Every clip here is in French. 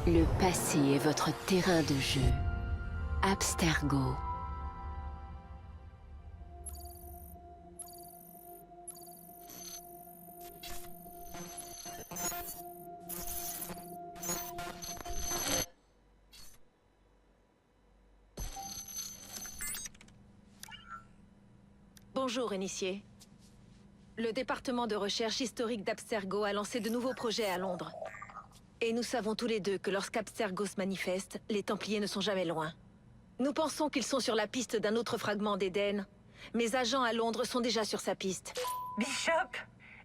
Le passé est votre terrain de jeu. Abstergo. Bonjour, initié. Le département de recherche historique d'Abstergo a lancé de nouveaux projets à Londres. Et nous savons tous les deux que lorsqu'Abstergo se manifeste, les Templiers ne sont jamais loin. Nous pensons qu'ils sont sur la piste d'un autre fragment d'Éden. Mes agents à Londres sont déjà sur sa piste. Bishop,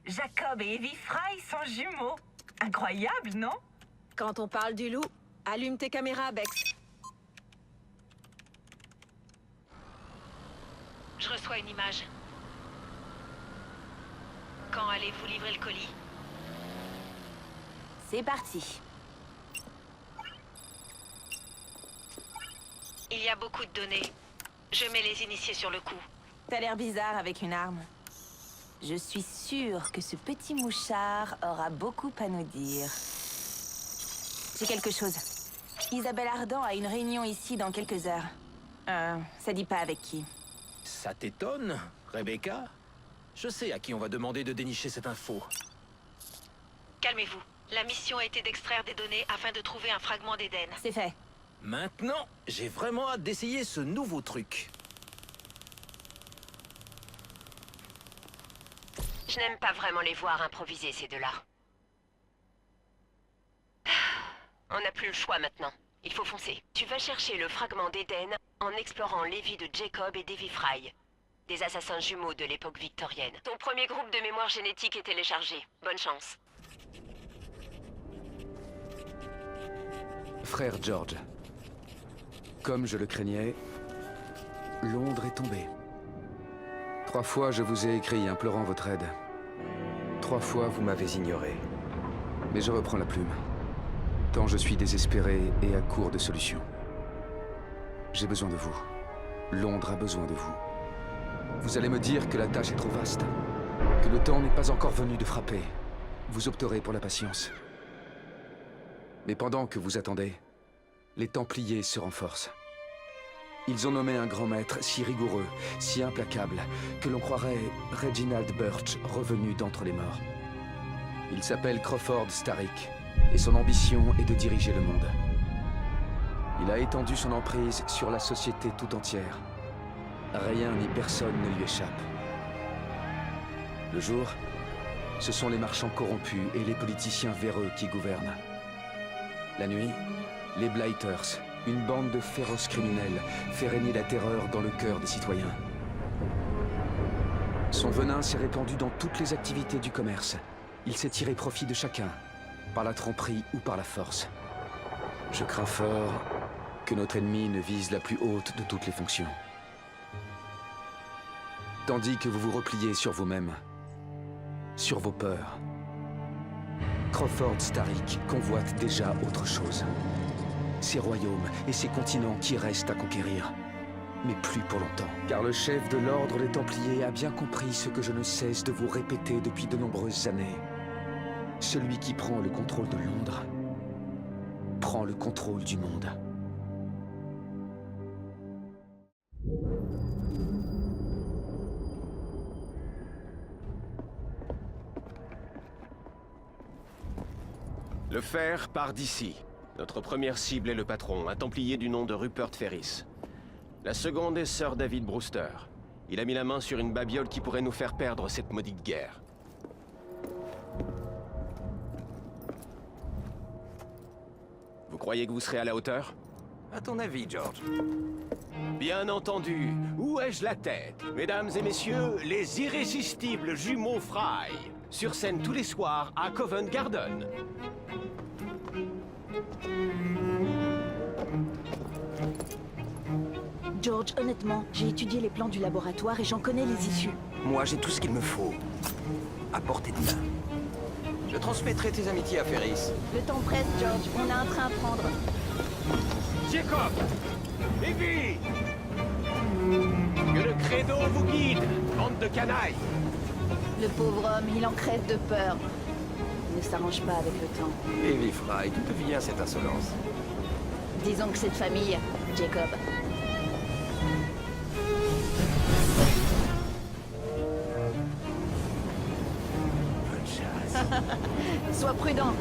Jacob et Evie Fry sont jumeaux. Incroyable, non? Quand on parle du loup, allume tes caméras, Bex. Je reçois une image. Quand allez-vous livrer le colis? C'est parti. Il y a beaucoup de données. Je mets les initiés sur le coup. T'as l'air bizarre avec une arme. Je suis sûre que ce petit mouchard aura beaucoup à nous dire. J'ai quelque chose. Isabelle Ardan a une réunion ici dans quelques heures. Ça dit pas avec qui. Ça t'étonne, Rebecca? Je sais à qui on va demander de dénicher cette info. Calmez-vous. La mission a été d'extraire des données afin de trouver un fragment d'Éden. C'est fait. Maintenant, j'ai vraiment hâte d'essayer ce nouveau truc. Je n'aime pas vraiment les voir improviser, ces deux-là. On n'a plus le choix maintenant. Il faut foncer. Tu vas chercher le fragment d'Éden en explorant les vies de Jacob et d'Evie Fry, des assassins jumeaux de l'époque victorienne. Ton premier groupe de mémoire génétique est téléchargé. Bonne chance. Frère George, comme je le craignais, Londres est tombé. 3 fois je vous ai écrit implorant votre aide. 3 fois vous m'avez ignoré. Mais je reprends la plume. Tant je suis désespéré et à court de solutions. J'ai besoin de vous. Londres a besoin de vous. Vous allez me dire que la tâche est trop vaste, que le temps n'est pas encore venu de frapper. Vous opterez pour la patience. Mais pendant que vous attendez, les Templiers se renforcent. Ils ont nommé un grand maître si rigoureux, si implacable, que l'on croirait Reginald Birch revenu d'entre les morts. Il s'appelle Crawford Starrick, et son ambition est de diriger le monde. Il a étendu son emprise sur la société tout entière. Rien ni personne ne lui échappe. Le jour, ce sont les marchands corrompus et les politiciens véreux qui gouvernent. La nuit, les Blighters, une bande de féroces criminels, fait régner la terreur dans le cœur des citoyens. Son venin s'est répandu dans toutes les activités du commerce. Il s'est tiré profit de chacun, par la tromperie ou par la force. Je crains fort que notre ennemi ne vise la plus haute de toutes les fonctions. Tandis que vous vous repliez sur vous-même, sur vos peurs, Crawford Starrick convoite déjà autre chose. Ces royaumes et ces continents qui restent à conquérir. Mais plus pour longtemps. Car le chef de l'ordre des Templiers a bien compris ce que je ne cesse de vous répéter depuis de nombreuses années. Celui qui prend le contrôle de Londres prend le contrôle du monde. Le fer part d'ici. Notre première cible est le patron, un Templier du nom de Rupert Ferris. La seconde est Sir David Brewster. Il a mis la main sur une babiole qui pourrait nous faire perdre cette maudite guerre. Vous croyez que vous serez à la hauteur? À ton avis, George? Bien entendu. Où ai-je la tête? Mesdames et messieurs, les irrésistibles jumeaux Fry. Sur scène tous les soirs à Covent Garden. George, honnêtement, j'ai étudié les plans du laboratoire et j'en connais les issues. Moi, j'ai tout ce qu'il me faut. À portée de main. Je transmettrai tes amitiés à Ferris. Le temps presse, George. On a un train à prendre. Jacob! Evie! Que le credo vous guide, bande de canailles! Le pauvre homme, il en crève de peur. ne s'arrange pas avec le temps. Evie Fry, d'où te vient cette insolence? Disons que c'est de famille, Jacob. Bonne chasse. Sois prudent.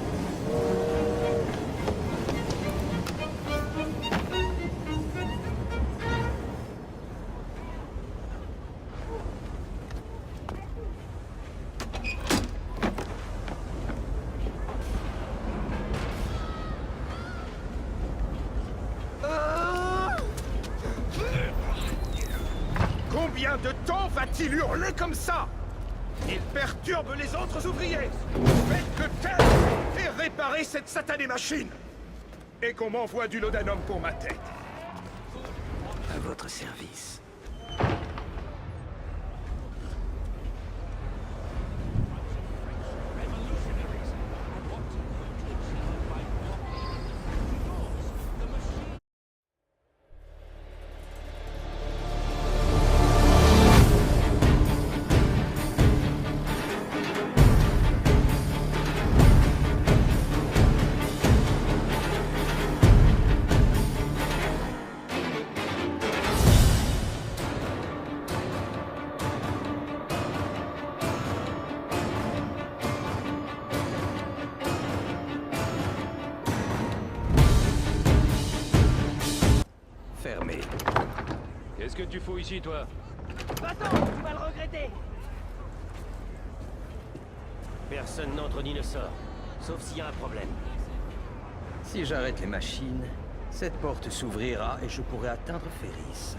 Combien de temps va-t-il hurler comme ça? Il perturbe les autres ouvriers. Faites le taire et réparez cette satanée machine. Et qu'on m'envoie du laudanum pour ma tête. À votre service. Fermé. Qu'est-ce que tu fous ici, toi? Va-t'en, tu vas le regretter. Personne n'entre ni ne sort, sauf s'il y a un problème. Si j'arrête les machines, cette porte s'ouvrira et je pourrai atteindre Ferris.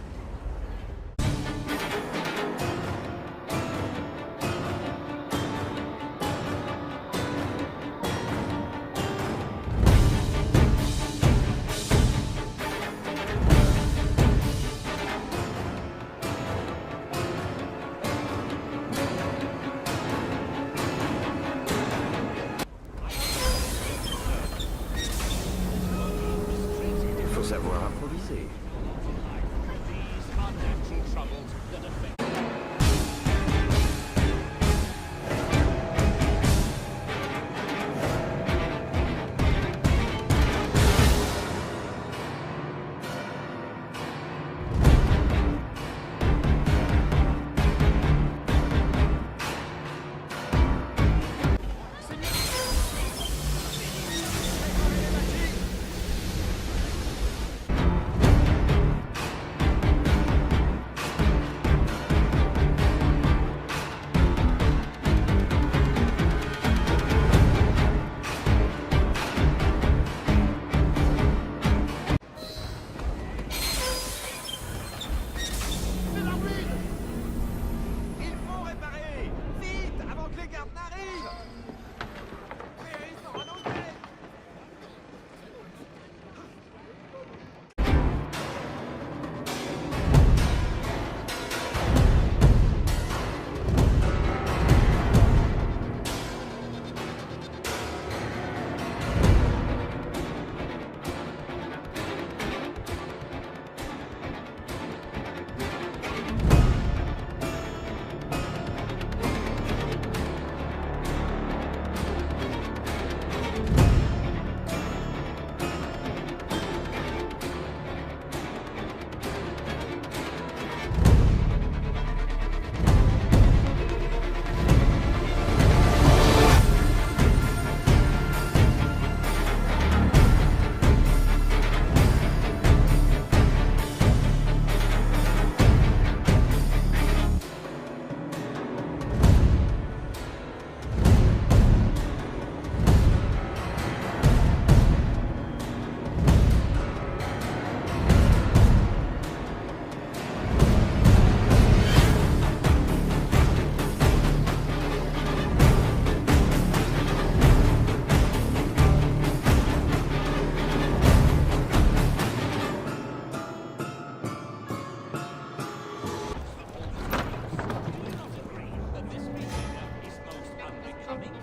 Il faut savoir improviser.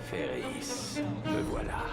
Ferris, me voilà.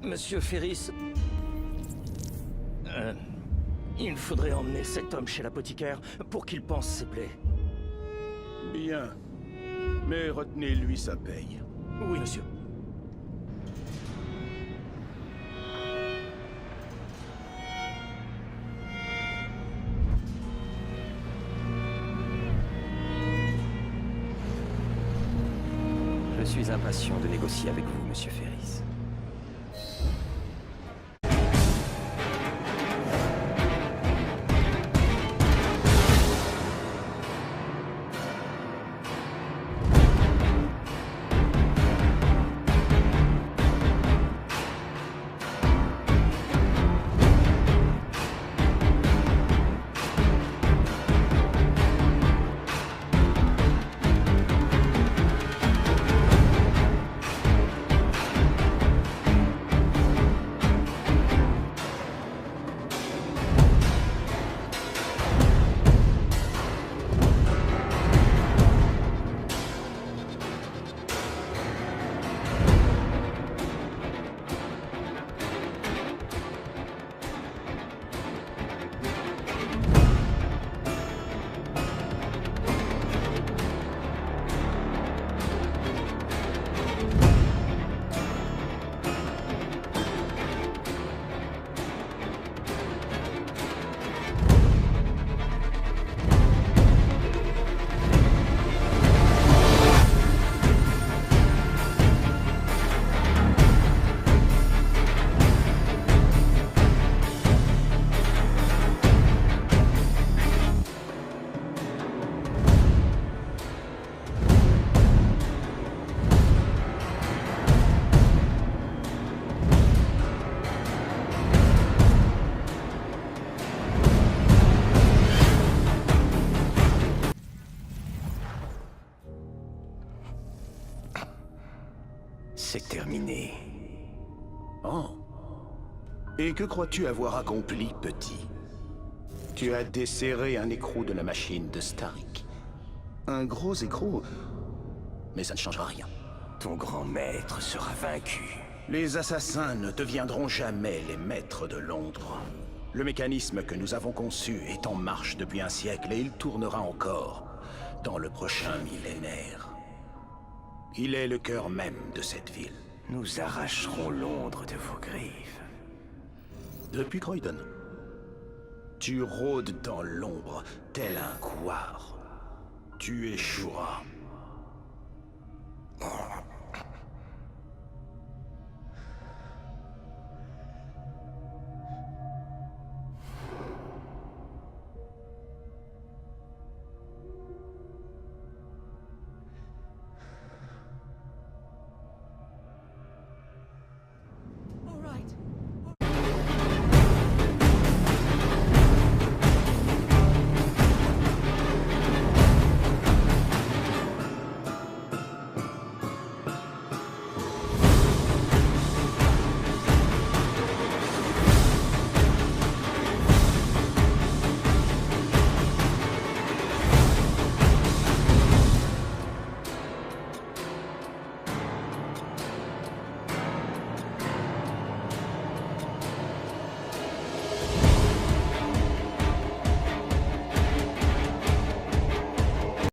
Monsieur Ferris... il faudrait emmener cet homme chez l'apothicaire pour qu'il pense ses plaies. Bien. Mais retenez-lui sa paye. Oui, monsieur. Je suis impatient de négocier avec vous, Monsieur Ferris. C'est terminé. Oh. Et que crois-tu avoir accompli, petit? Tu as desserré un écrou de la machine de Starrick. Un gros écrou, mais ça ne changera rien. Ton grand maître sera vaincu. Les assassins ne deviendront jamais les maîtres de Londres. Le mécanisme que nous avons conçu est en marche depuis un siècle et il tournera encore dans le prochain millénaire. Il est le cœur même de cette ville. Nous arracherons Londres de vos griffes. Depuis Croydon, tu rôdes dans l'ombre tel un couard. Tu échoueras.